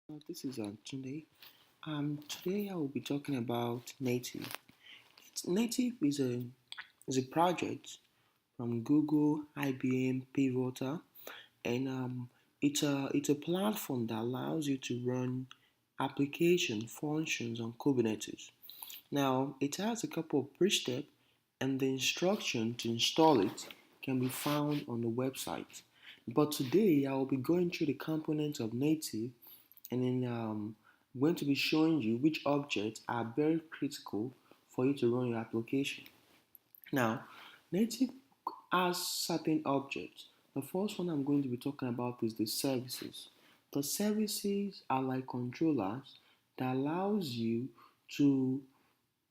This is Tunde. Today I will be talking about Native. Native is a project from Google, IBM, Pivotal, and it's a platform that allows you to run application functions on Kubernetes. Now it has a couple of pre-steps, and the instruction to install it can be found on the website. But today I will be going through the components of Native and then I'm going to be showing you which objects are very critical for you to run your application. Now, native has certain objects. The first one I'm going to be talking about is the services. The services are like controllers that allows you to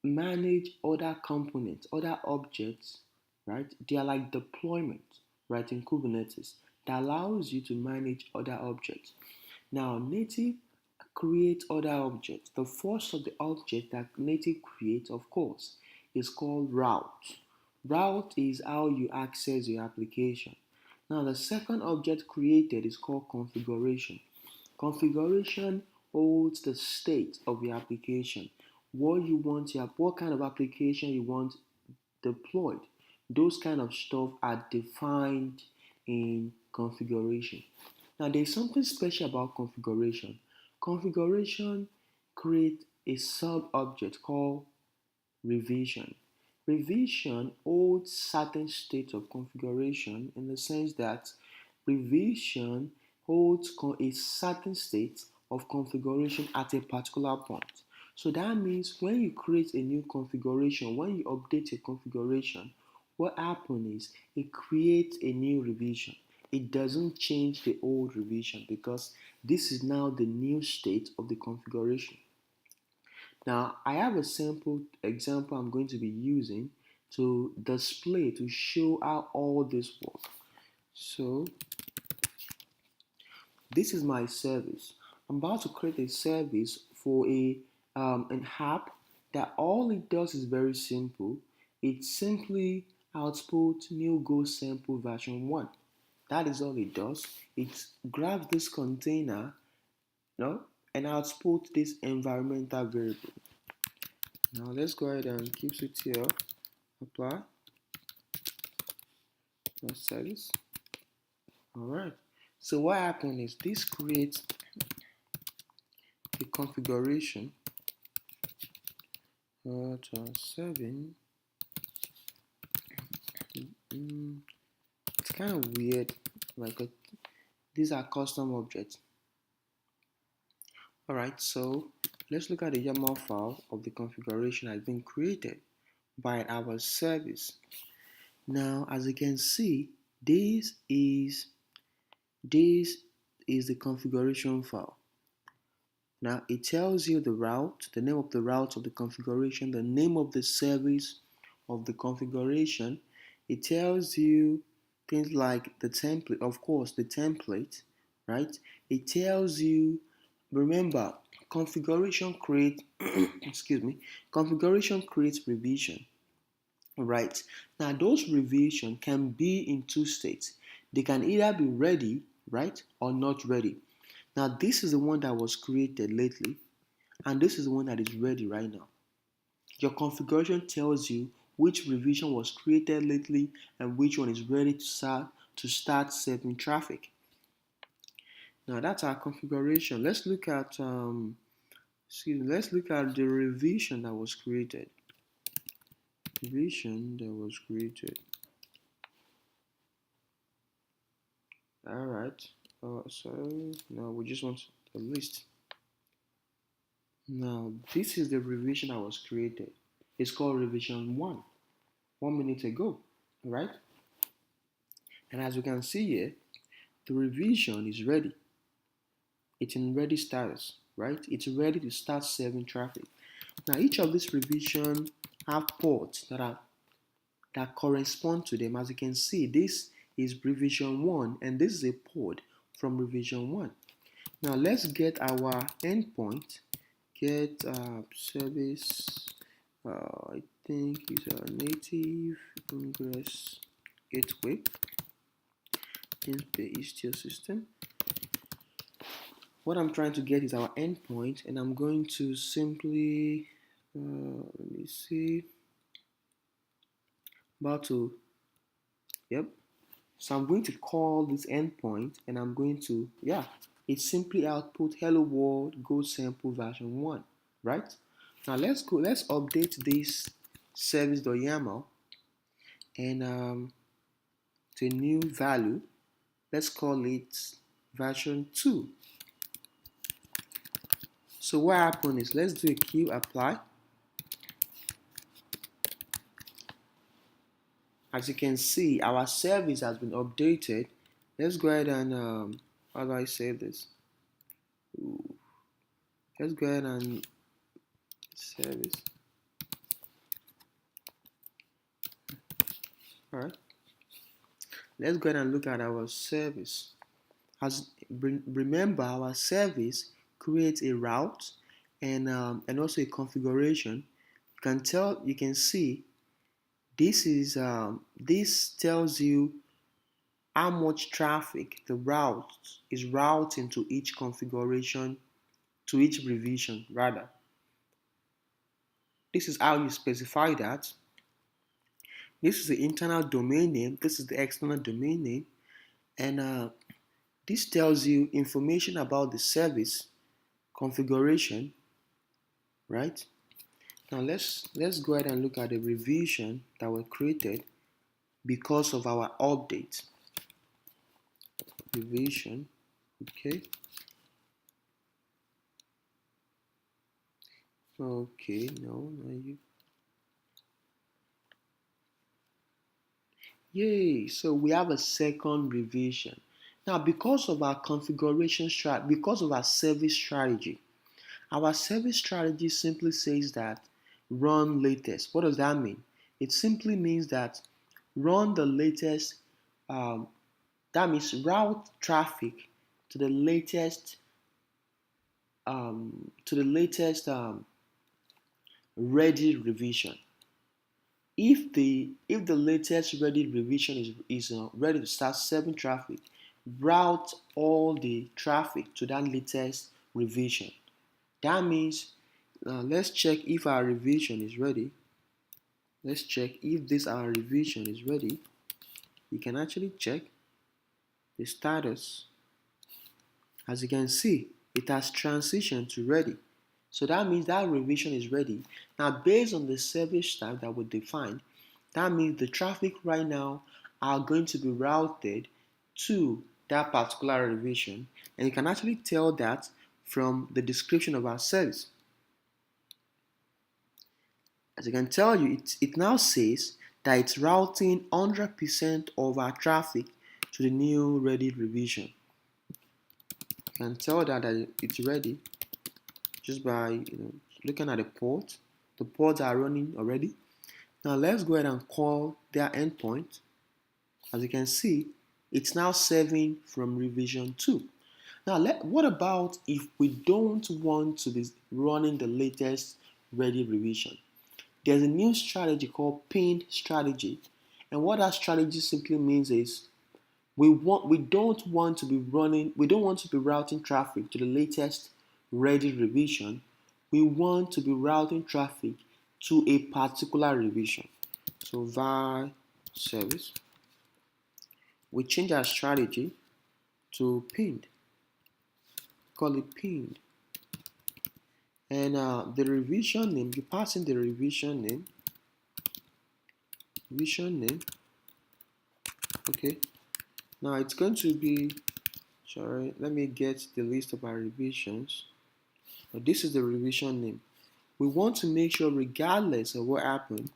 manage other components, other objects, right? They are like deployment, right, in Kubernetes that allows you to manage other objects. Now, native creates other objects. The first of the object that native creates, of course, is called route. Route is how you access your application. Now, the second object created is called configuration. Configuration holds the state of your application, what kind of application you want deployed. Those kind of stuff are defined in configuration. Now, there's something special about configuration. Configuration creates a sub object called revision. Revision holds certain states of configuration in the sense that revision holds a certain state of configuration at a particular point. So that means when you create a new configuration, when you update a configuration, what happens is it creates a new revision. It doesn't change the old revision because this is now the new state of the configuration. Now, I have a simple example I'm going to be using to display, to show how all this works. So, this is my service. I'm about to create a service for an app that all it does is very simple. It simply outputs new Go sample version 1. That is all it does. It grabs this container, and outputs this environmental variable. Now let's go ahead and keep it here. Apply. Service. Alright. So what happened is this creates a configuration. 7. It's kind of weird. These are custom objects. Alright, so let's look at the YAML file of the configuration that has been created by our service. Now, as you can see, this is the configuration file. Now, it tells you the route, the name of the route of the configuration, the name of the service of the configuration. It tells you things like the template, of course, the template, right? It tells you, remember, configuration creates, configuration creates revision. Right. Now, those revision can be in two states. They can either be ready, right, or not ready. Now, this is the one that was created lately, and this is the one that is ready right now. Your configuration tells you which revision was created lately and which one is ready to start serving traffic. Now, that's our configuration. Let's look at the revision that was created. Alright, so now we just want a list. Now, this is the revision that was created. It's called revision 1 minute ago, right? And as you can see here, the revision is ready. It's in ready status, right? It's ready to start serving traffic. Now, each of these revisions have ports that correspond to them. As you can see, this is revision 1 and this is a port from revision 1. Now let's get our endpoint. Get service, I think is a native ingress gateway in the Istio system. what I'm trying to get is our endpoint, and I'm going to simply, let me see, about to, yep. So I'm going to call this endpoint, and I'm going to, yeah, it simply output hello world go sample version 1, right? Now let's update this service.yaml and to a new value. Let's call it version 2. So what happened is, let's do a queue apply. As you can see, our service has been updated. Let's go ahead and, how do I say this? Ooh, let's go ahead and service. All right. Let's go ahead and look at our service. As remember, our service creates a route and also a configuration. You can see this tells you how much traffic the route is routing to each configuration, to each revision rather. This is how you specify that. This is the internal domain name. This is the external domain name, and this tells you information about the service configuration, right? Now let's go ahead and look at the revision that were created because of our update. Revision, okay. Okay, no, you. Yay! So we have a second revision. Now, because of our configuration strategy, because of our service strategy simply says that run latest. What does that mean? It simply means that run the latest. Um, that means route traffic to the latest ready revision. If the latest ready revision is ready to start serving traffic, route all the traffic to that latest revision. That means, let's check if our revision is ready. Let's check if this our revision is ready. You can actually check the status. As you can see, it has transitioned to ready. So that means that revision is ready. Now, based on the service type that we defined, that means the traffic right now are going to be routed to that particular revision. And you can actually tell that from the description of our service. As I can tell you, it now says that it's routing 100% of our traffic to the new ready revision. You can tell that it's ready just by looking at the port. The ports are running already. Now let's go ahead and call their endpoint. As you can see, it's now serving from revision 2. Now, what about if we don't want to be running the latest ready revision? There's a new strategy called pinned strategy. And what that strategy simply means is we don't want to be routing traffic to the latest ready revision. We want to be routing traffic to a particular revision. So var service, we change our strategy to pinned. Call it pinned. And the revision name, you pass in the revision name. Okay. Now it's going to be, sorry, let me get the list of our revisions. Now, this is the revision name. We want to make sure, regardless of what happened,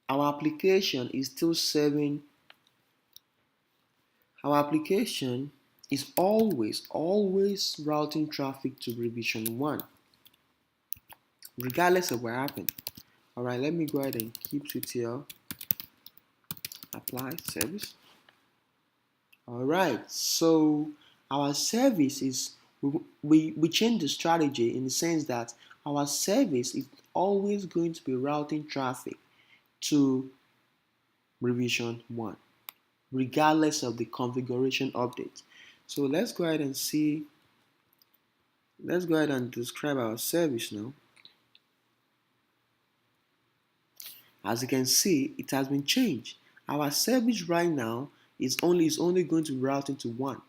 our application is still serving. Our application is always routing traffic to revision 1, regardless of what happened. All right, let me go ahead and keep TTL apply service. All right, so our service is, we change the strategy in the sense that our service is always going to be routing traffic to revision 1, regardless of the configuration update. So let's go ahead and see Let's go ahead and describe our service now. As you can see, it has been changed. Our service right now is only going to be routed to one.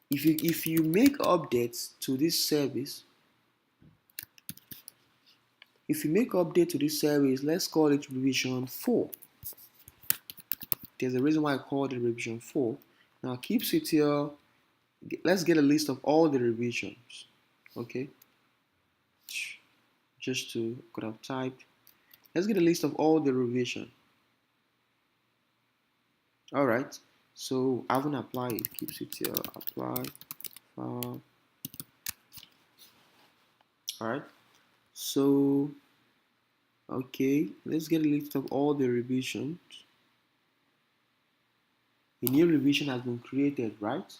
If you make updates to this service, if you make update to this service, let's call it revision 4. There's a reason why I called it revision 4. Now kubectl, let's get a list of all the revisions. Okay, just to could have typed. Let's get a list of all the revision. All right. So I haven't applied it. kubectl apply file. All right. So okay, let's get a list of all the revisions. A new revision has been created, right?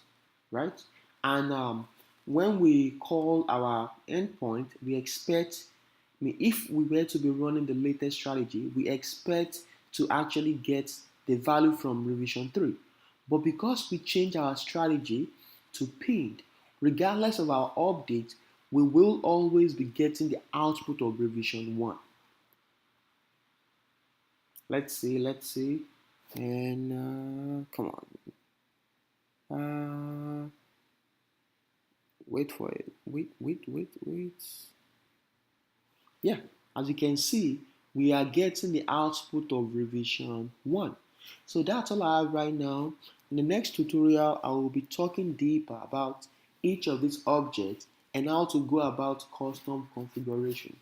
Right? And when we call our endpoint, we expect, if we were to be running the latest strategy, we expect to actually get the value from revision 3. But because we change our strategy to pinned, regardless of our update, we will always be getting the output of revision 1. Let's see. And come on. Wait for it. Wait. Yeah, as you can see, we are getting the output of revision 1. So that's all I have right now. In the next tutorial, I will be talking deeper about each of these objects and how to go about custom configuration.